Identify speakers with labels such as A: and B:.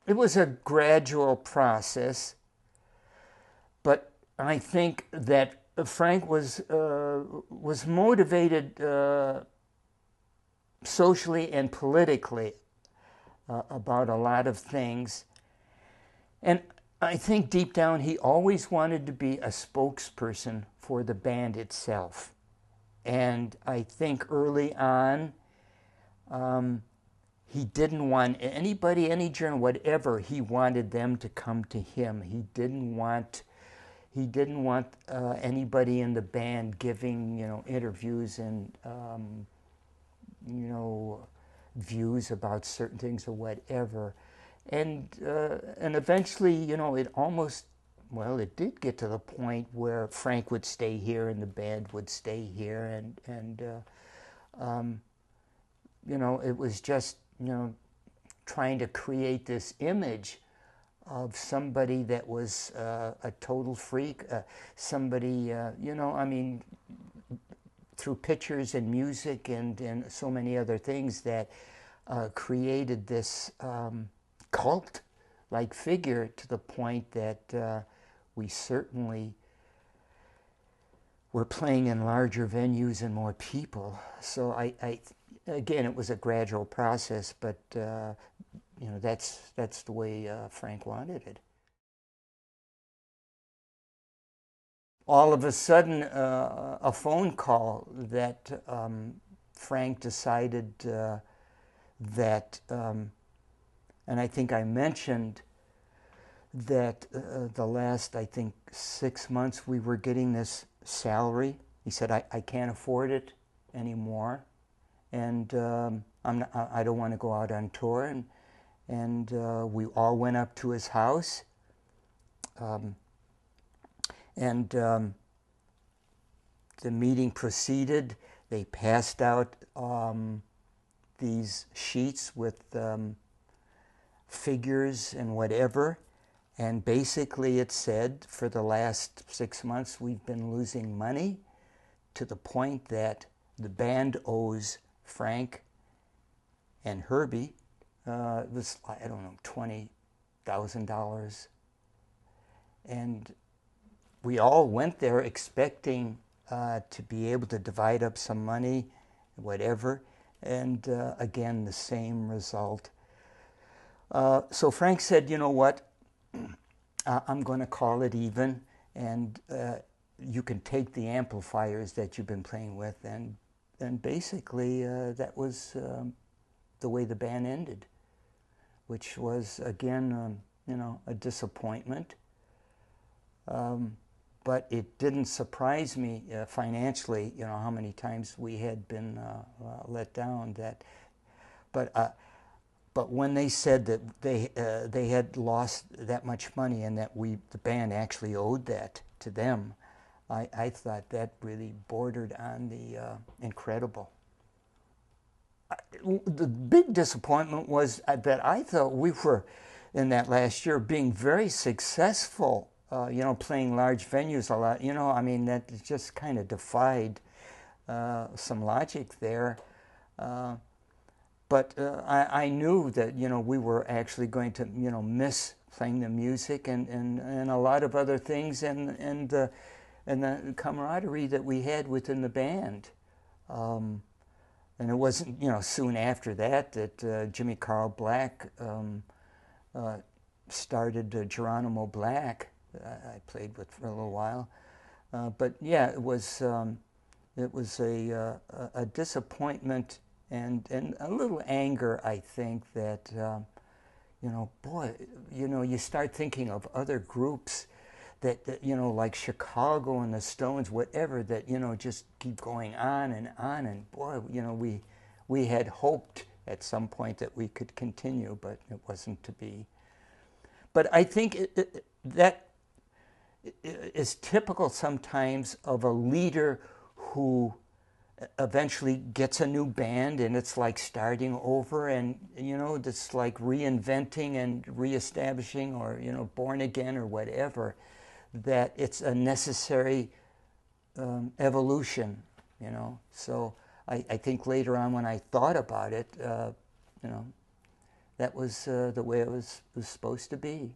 A: it was a gradual process, but I think that Frank was motivated socially and politically about a lot of things, and I think deep down he always wanted to be a spokesperson for the band itself. And I think early on, he didn't want anybody, any journal, whatever. He wanted them to come to him. He didn't want anybody in the band giving interviews and you know views about certain things or whatever. And eventually, it almost, well, it did get to the point where Frank would stay here and the band would stay here, and it was just trying to create this image of somebody that was a total freak, somebody, I mean, through pictures and music and so many other things that created this cult like figure, to the point that we certainly were playing in larger venues and more people. So again, it was a gradual process, but that's the way Frank wanted it. All of a sudden, a phone call that Frank decided that, and I think I mentioned that the last, I think, 6 months we were getting this salary. He said, I can't afford it anymore, and I don't want to go out on tour. And we all went up to his house, and the meeting proceeded. They passed out these sheets with figures and whatever. And basically it said, for the last 6 months, we've been losing money, to the point that the band owes Frank and Herbie, it was, I don't know, $20,000. And we all went there expecting to be able to divide up some money, whatever. And again, the same result. So Frank said, you know what? I'm going to call it even, and you can take the amplifiers that you've been playing with. And basically, that was the way the band ended, which was, again, a disappointment. But it didn't surprise me financially, how many times we had been let down. But when they said that they had lost that much money, and that the band actually owed that to them, I thought that really bordered on the incredible. The big disappointment was that I thought we were, in that last year, being very successful, playing large venues a lot. I mean, that just kind of defied some logic there. But I knew that, we were actually going to, miss playing the music and a lot of other things, and the camaraderie that we had within the band. And it wasn't, soon after that Jimmy Carl Black started Geronimo Black. I played with for a little while. But yeah, it was a disappointment and a little anger, I think, that, boy, you start thinking of other groups that like Chicago and the Stones, whatever, that, just keep going on, and boy, we had hoped at some point that we could continue, but it wasn't to be. But I think that is typical sometimes of a leader who eventually gets a new band, and it's like starting over, and it's like reinventing and reestablishing, or born again or whatever, that it's a necessary evolution. So I think later on, when I thought about it, that was the way it was supposed to be.